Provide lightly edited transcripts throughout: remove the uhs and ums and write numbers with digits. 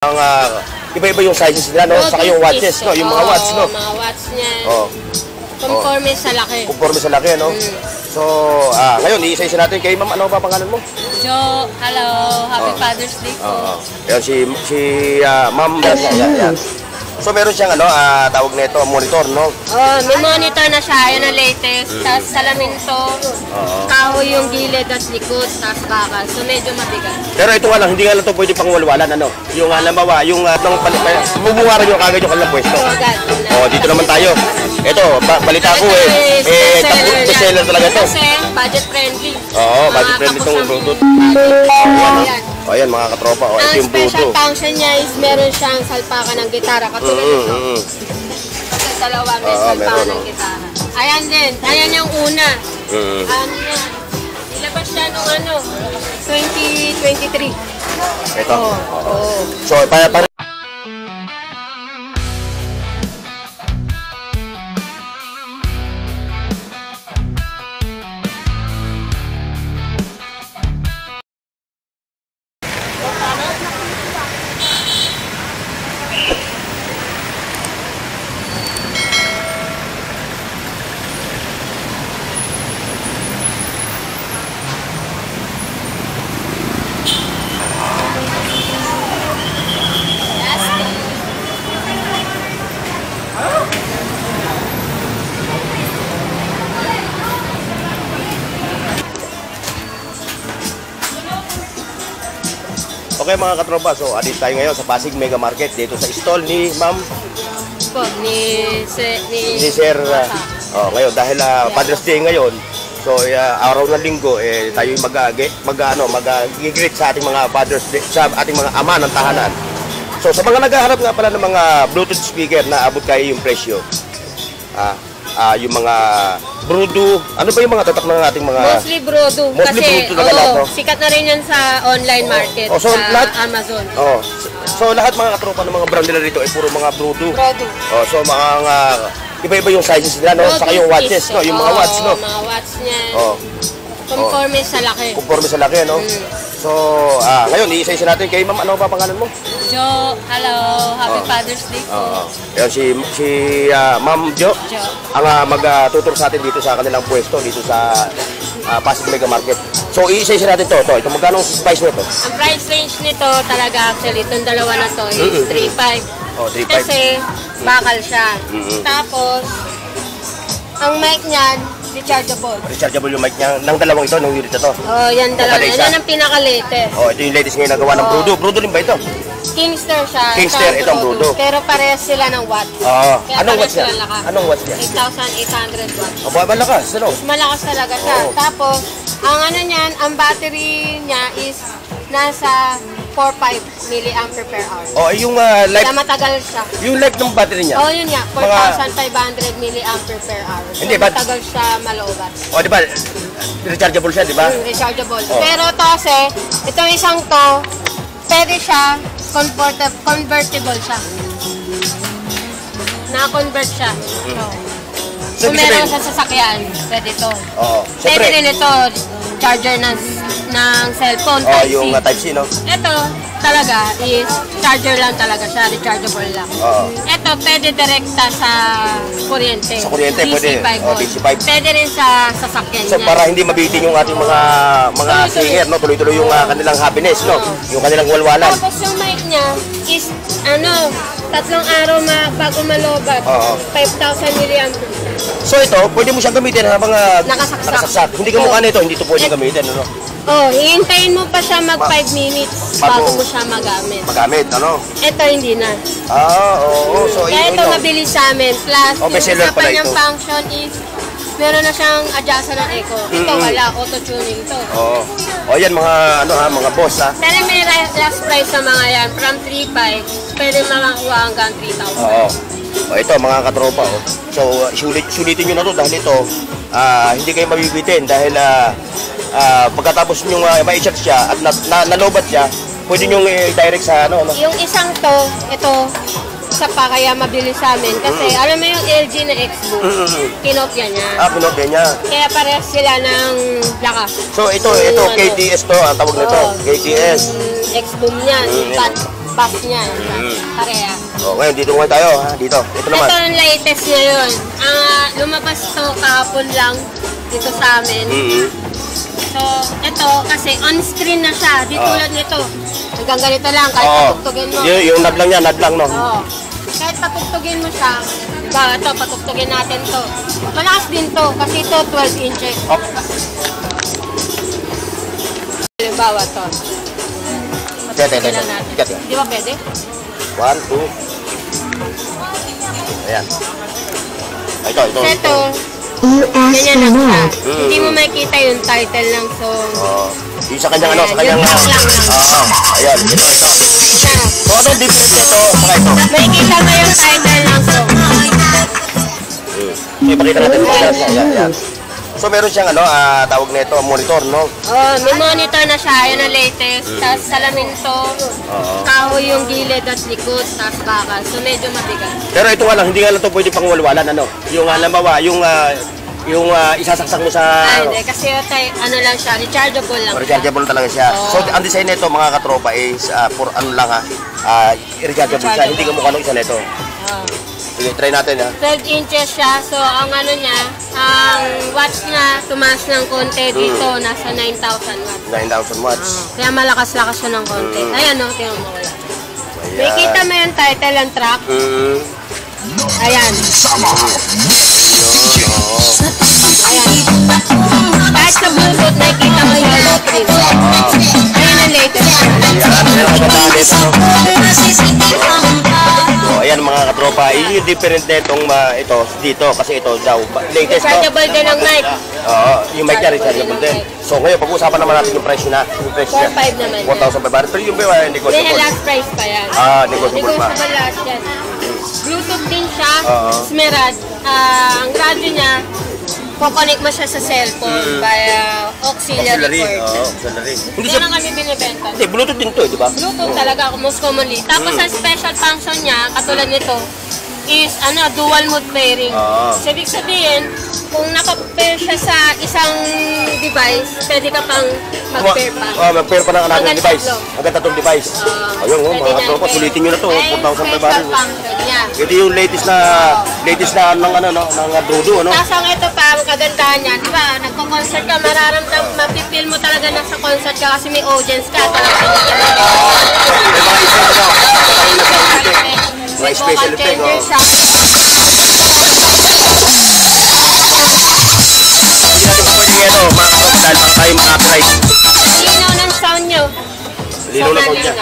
Ang iba-iba yung sizes nila, no? Saka yung watches, no? Yung mga watch, no? Mga watch niya. Oh. Conforme sa laki. Conforme sa laki, no? So, ngayon, iisa-isa natin kay ma'am. Ano ba pangalan mo? Jo, hello. Happy Father's Day po. Ayan, si ma'am. Yan. So, meron siyang, tawag na ito, monitor, no? May monitor na siya. Yan ang latest. Tapos salamin to. Kahoy yung gilid at likod. Tapos bakal. So, medyo mabigat. Pero ito nga lang, hindi nga lang ito pwede pang walwalan, ano? Yung halimbawa, yung bubungaran nyo kagad yung kanilang pwesto. Dito naman tayo. Ito, balita ko bestseller talaga ito. Kasi budget friendly. Budget friendly itong Bluetooth. Ayan, mga katropa. Ito yung Bluetooth. Ang special function niya is meron siyang salpakan ng gitara. Katulad nito. Kasi dalawa may salpakan ng gitara. Ayan din. Ayan yung una. Ano yan? Ilabas siya nung 2023. Ito? So, para okay mga katropa, so adit tayo ngayon sa Pasig Mega Market dito sa stall ni Ma'am ni Sir. Ngayon dahil Father's Day ngayon, so araw ng linggo tayo mag-greet sa ating mga Father's Day, sa ating mga ama ng tahanan. So sa mga naghahanap nga pala ng mga Bluetooth speaker na abot kaya yung presyo, yung mga Brudu, ano ba yung mga tatak ng ating mga... Mostly Brudu. Mostly kasi Brudu talaga lahat, no? Sikat na rin yan sa online market, so sa lahat, Amazon. So lahat mga katropa ng mga brand nila dito ay puro mga Brudu. So mga iba-iba yung sizes nila, no? Saka yung watches, no? Yung mga watch, no? Mga watch niya. Conforme sa laki. Conforme sa laki, no? So, ngayon, iisa-isa natin kay ma'am. Ano ba pangalan mo? Jo, hello. Happy Father's Day po. Ayan, si Ma'am Jo. Ang mag-tutor sa atin dito sa kanilang pwesto, dito sa Pasig Mega Market. So, iisa-isa natin to. Ito, magkano ang price nito? Ang price range nito talaga, actually, itong dalawa na to is 3.5. 3.5. Kasi, bakal siya. Tapos, ang mic niyan, rechargeable. Rechargeable yung mic niya. Ng dalawang ito, ng unit na to. Yan dalawa. Yan ang pinaka-latest. Ito yung latest ngayon nagawa ng Brudu. Brudu rin ba ito? Kingster siya. Kingster, ito ang Brudu. Pero parehas sila ng watts. Anong watts niya? Anong watts niya? 8,800 watts. Malakas, ano? Malakas talaga siya. Tapos, ang niyan, ang battery niya is nasa 4.5 milliampere per hour. Yung life... Kaya matagal siya. Yung life ng battery niya? Yun nga. 4,500 milliampere per hour. So, hindi, matagal siya maloobat. Di ba? Rechargeable siya, di ba? Rechargeable. Pero to kasi, itong isang to, pwede siya, convertible siya. Na-convert siya. So, meron sa sasakyan, pwede to. Pwede rin ito, charger ng cellphone, Type-C. Yung Type-C, no? Ito, talaga, is charger lang talaga siya, rechargeable lang. Ito, pwede direkta sa kuryente. Sa kuryente, pwede. DC5. Pwede rin sa sasakyan niya. So, para hindi mabitin yung ating mga singer, no? Tuloy-tuloy yung kanilang happiness, no? Yung kanilang walwalan. Tapos yung mic niya is, 3 araw bago malobat. 5,000 milliampere. So ito, pwede mo siyang gamitin habang nakasaksak. Hindi ka mukha nito, hindi ito pwede gamitin, ano? Hihintayin mo pa siya mag 5 minutes bago mo siya magamit. Ano? Ito hindi na. So kaya ito mabilis sa amin. Plus, yung bestseller isa pa pala niyang ito. function is, meron na siyang adjustment ng echo. Ito wala, auto-tuning to. Yan mga boss, ha? Pero may last price sa mga yan, from 3.5, pwede makakuha hanggang 3,000. Ito mga katropa, So, sulitin nyo na to dahil ito, hindi kayo mabibitin dahil pagkatapos nyo ma-charge siya at nalobat siya, pwede nyo i-direct sa Yung isang to, ito, isa pa kaya mabilis sa amin. Kasi alam mo yung LG na X-Boom, kinopya niya. Kinopya niya. Kaya parehas sila ng lakas. So ito KTS to, ang tawag nito, KTS. X-Boom niyan. bass niya. Pareha. Oh, ngayon, dito ngayon tayo, ha? Dito. Ito naman. Ito ang latest ngayon. Lumabas to kahapon lang dito sa amin. So, ito kasi on-screen na siya. Di tulad nito. Hanggang ganito lang, kahit patugtugin mo. Yung nad lang yan, nad lang, no? Oo. Kahit patugtugin mo siya, ito, patugtugin natin to. Malakas din to, kasi ito 12 inches. Halimbawa to. Patugtugin lang natin. Di ba pwede? 1, 2. Ayan. Ito. Ito. Ganyan lang siya. Hindi mo makikita yung title ng song. Yung sa kanyang ano, sa kanyang... Ayan, ito. So, ano difference ito? Saka ito. Makikita mo yung title ng song. Ipakita natin ito. Ayan. So, meron siyang ano, tawag na ito, monitor, no? May monitor na siya. Yan ang latest. Tapos salamin to. Kahoy yung gilid at likod. Tapos bakal. So, medyo mabigat. Pero ito nga lang, hindi nga lang ito pwede pang walwalan, ano? Yung, halimbawa, yung isasaksak mo sa... Hindi. Kasi ano lang siya. Rechargeable lang. Rechargeable talaga siya. So, ang design nito, mga katropa, is for ano lang ha, rechargeable siya. Hindi ka mukha ng isa nito. Sige, try natin ha. 12 inches siya. So, ang ano niya, ang watts niya, tumaas ng konti dito. Nasa 9,000 watts. 9,000 watts. Kaya malakas-lakas siya ng konti. Ayan o, tingnan mo wala. May kita mo yung title ng track. Ayan. Ayan. Kahit sa Bluetooth, nakikita mo yung screen. Ayan ang latest. Ayan mga katropa, yung different na itong ito dito kasi ito daw latest to. Rechargeable din ang mic. Oo, yung mic niya rechargeable din. So ngayon pag-uusapan naman natin yung presyo na. Yung presyo niya. 4,500 naman. 4,500. Pero yung ba Hindi, negotiable? last price pa yan. Negotiable pa. Negotiable last yan. Bluetooth din siya. Smerad. Ang radyo niya, kukonek mo siya sa cellphone via auxiliary cord. Auxiliary. Hindi lang kami binibenta. Hindi, Bluetooth din to, di ba? Bluetooth talaga, most commonly. Tapos ang special function niya, katulad nito, is dual mode pairing. So, ibig sabihin, kung naka-pair siya sa isang device, pwede ka pang mag-pair pa. Mag-pair pa ng another device. Hanggang tatlong device. Ayun, mga katropa, sulitin nyo na to. 4,500. Special function niya. Ito yung latest na ng Drudo, ano? Tapos ang ito pa, ang kagandahan niya, di ba, nagko-concert ka, mapipil mo talaga na sa concert ka kasi may audience ka. May special effect, Hindi natin pwede mga katropa dahil baka tayo mga-copyright. Linaw ng sound niyo. Linaw ng sound niya.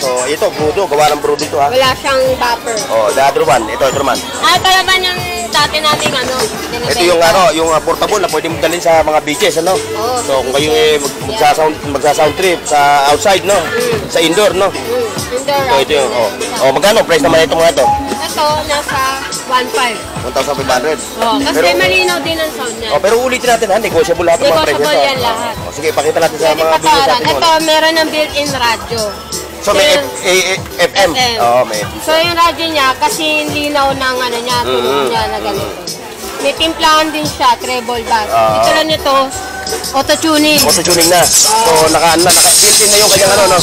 So, ito, Drudo, gawa ng Drudo ito ha. Wala siyang buffer. The other one, ito naman. Ito naman yung dati nating Ito yung portable na pwede mo dalhin sa mga beaches, ano? So, kung kayo magsa-sound trip sa outside, no? Sa indoor, no? Indoor. Ito yung, magkano price naman ito mga ito? Ito, nasa 1,500. 1,500. Kasi malinaw din ang sound niya. Pero ulitin natin ha, negotiable lahat ng mga price nito. Negotiable yan lahat. Sige, pakita natin sa Pwede mga beaches patawaran. natin. Ito, meron ng built-in radyo. So, may FM? Oo, may FM. So, yung radyo niya, kasi linaw ng niya, tunog niya na ganito. May timplahan din siya, treble bass. Ito lang nito, auto-tuning. Auto-tuning na. So, naka-built-in na yung kanyang no? Ayan.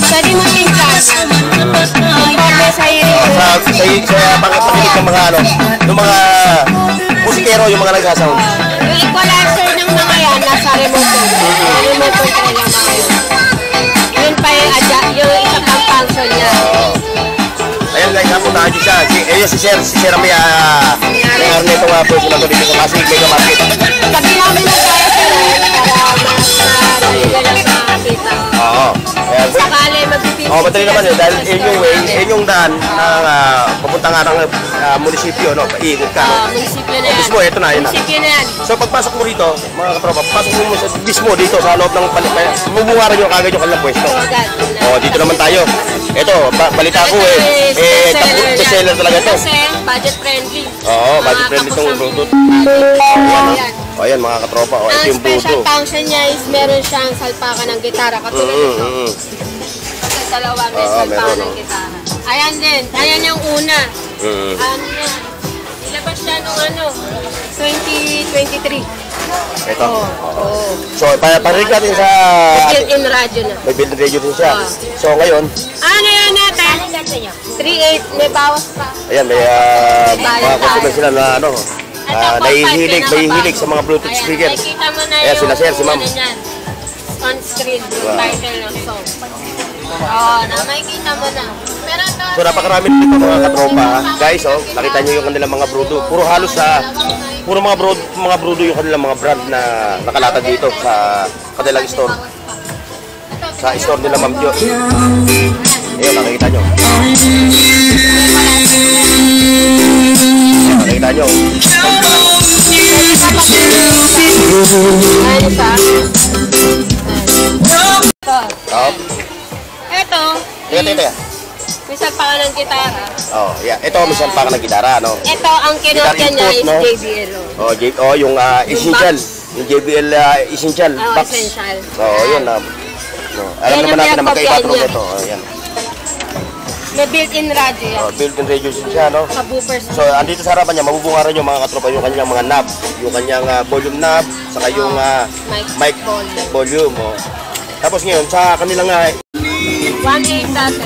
Pwede mo timplahan. Pwede sa hiring. Sa pakikinig ng mga yung mga musikero, yung mga nagsasound. Yung equalizer ng mga yan, nasa remote control. Remote control yung mga yun. Yun pa yung isa pang function niya. Ayan guys, napuntahan nyo siya. Si Sir may nito nga person na to dito sa Pasig Mega Market. Sabi namin na kaya sila para mas makakita. Sakali magpipili. Madali naman yun. Dahil yun yung daan na papunta nga ng munisipyo, no? Paikot ka, no? Munisipyo na yan. Mismo, ito na, yun na. Munisipyo na yan. So pagpasok mo rito, mga katropa, pasok mo mismo dito sa loob ng palipayan. Bumubuharan nyo kagad yung kanilang pwesto. Dito naman tayo. Ito, balita ko bestseller talaga ito. Kasi budget friendly. Budget friendly itong Bluetooth. Ayan mga katropa, ito yung Bluetooth. Ang special function niya is meron siyang salpakan ng gitara. Katulad nito. Kasi dalawa may salpakan ng gitara. Ayan din. Ayan yung una. Ano yan? Ilabas siya nung 2023. Ito. Oo. So, parinig natin sa... Built-in radio na. May built-in radio din siya. So, ngayon, Ano yan natin? 3.8, may bawas pa. ayan, may mga customer sila na ano, nahihilig sa mga Bluetooth speaker. Nakikita mo na Ayan, sila sir, si ma'am. On screen, yung title ng song. Oo, makikita mo na. Pero ito, So, napakarami dito mga katropa. Guys, oh, nakita nyo yung kanilang mga brudo. Puro halos puro mga brudo yung kanilang mga brand na nakalatag dito sa kanilang store. Sa store nila Ma'am Jo. Ayun, nakikita nyo. Nakikita nyo. Ayan isa. Oh. Ito, Teka. may salpakan ng gitara. Oh, yeah. Ito, minsan pa ka ng gitara, no? Ito, ang kinokya niya is no? JBL. Yung essential. Yung JBL essential box. Essential. Yun na. Alam Yan naman ang natin na magkaiba pinagkopyahan niya. ito. Yan. May built-in radio yan. Built-in radio siya, no? Sa boopers. So, andito sa harapan niya, mabubungaran yung mga katropa, yung kanyang mga knob, yung kanyang volume knob, saka yung mic volume. Oh. Tapos ngayon, sa kanilang 1.8 dati.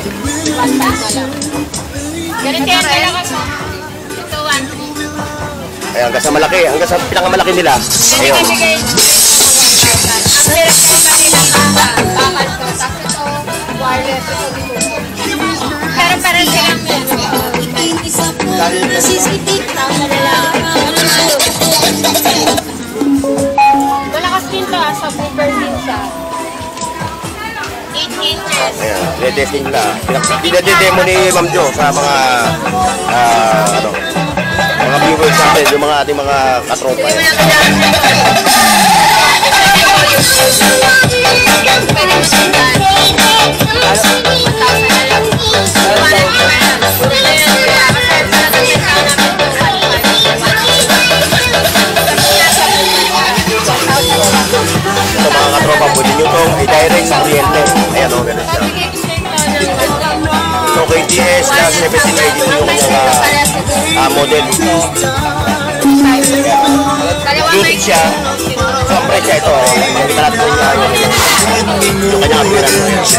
1.5 na lang. Ganito yan talaga ako. Ito 1.3. ay, hanggang sa malaki, hanggang sa pinakamalaki nila. Ayun. Ang pinagkaiba nila bakal ko. Tapos ito, wireless. Ito dito. Pero parang silang malakas din to sa booper din siya. 8 inches. Ayan, retesting nila. Pinadedemo ni Ma'am Jo sa mga mga viewers natin, yung mga ating mga katropa. Pwede mo sundan. 1,000 na lang. Ito mga katropa, pwede nyo itong i-direct sa kuryente. Ayan o, ganun siya. So KTS na 1792 yung kanyang model. Bluetooth siya. So ang price ito, makikita natin yung kanyang appearance.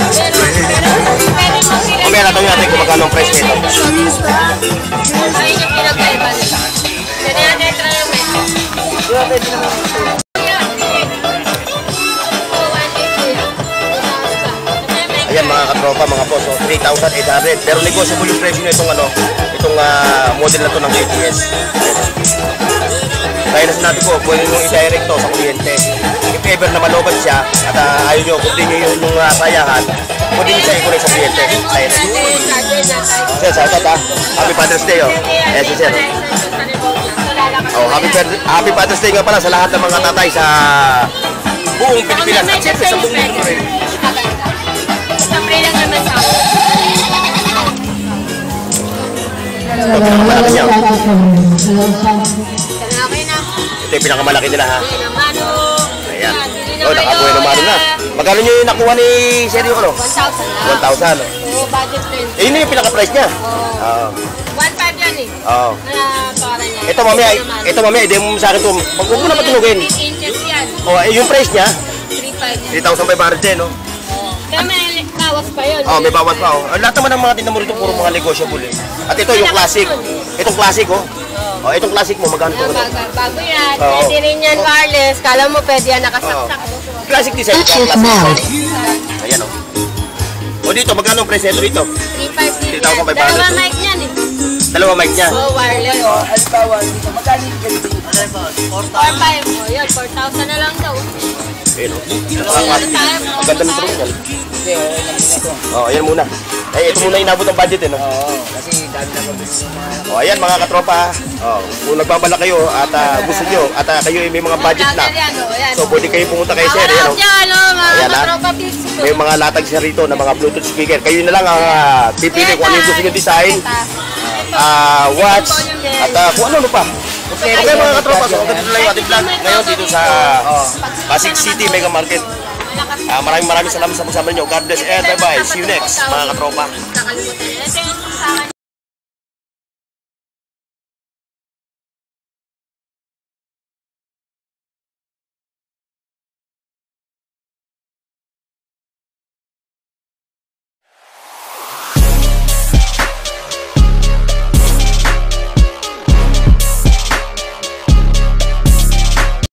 Mamaya natin natin kung magkano ang price nito. Ayun yung pinagkaiba nila. Ganyan netra yung Ayan mga katropa, mga boss, so 3,800. Pero negotiable yung presyo na itong model na to ng KTS. Kaya nasa natin po, pwede nyo i-direct to sa kuryente. If ever na malobat siya at ayaw nyo, kung di nyo yung sayahan, pwede nyo siya i-connect sa kuryente. Sir, sa Happy Father's Day, oh. Eh, si Sir. Oh, Happy Father's Day nga pala sa lahat ng mga tatay sa buong Pilipinas. At siyempre sa buong mundo rin. Sabi lang naman sa ako. Ito, pinakamalaki niya. Okay na. Ito yung pinakamalaki nila, ha? Mano. Ayan. Oh, nakabuhay na mano na. Magkano nyo yung nakuha ni Sir yung ano? 1,000 1,000. lang. Oo, budget friendly. Eh, yun yung pinaka-price niya. Oo. 1.5 yan eh. Oo. Para niya. Ito mamaya, i-demo mo sa akin ito. Huwag mo na patunugin. 8 inches yan. Oh, yung price niya, 3.5 yan. 3,500 din, no? Kaya may bawas pa yun. Oh, may bawas pa, oh. Lahat naman ng mga tinda mo rito, puro mga negotiable, eh. At ito, yung classic. Itong classic, oh. Oh, itong classic mo, magkano ito? Bago yan. Oo. Pwede rin yan wireless. Kala mo pwede yan nakasaksak. Classic design, classic design. Ayan, oh. O dito, magkano ang price nito dito? 3.5 din yan. 3,500. Dalawa mic yan eh. Dalawa mic niya. Oo, wireless. Halimbawa, dito, magkano yung ganito? 4.5. O yun, 4,000 na lang daw. Ayun, oh. Ang ganda ng drone yan. Hindi, okay lang din ito. Oh, ayan muna. Eh, ito muna inabot ang budget, eh, no? Oo, kasi dami na ko gusto mga O, ayan mga katropa. Oh, kung nagbabala kayo at gusto nyo at kayo ay may mga budget na. So, pwede kayo pumunta kay Sir. Ayan, oh. Ayan, ha? May mga latag siya rito na mga Bluetooth speaker. Kayo na lang ang pipili kung ano yung gusto nyo design, watch, at kung ano pa. Okay mga katropa, so ganito lang yung ating vlog ngayon dito sa Pasig City Mega Market. Maraming salamat sa pagsama nyo. God bless and bye-bye. See you next mga katropa. Nakalimutan. Ito yung sa akin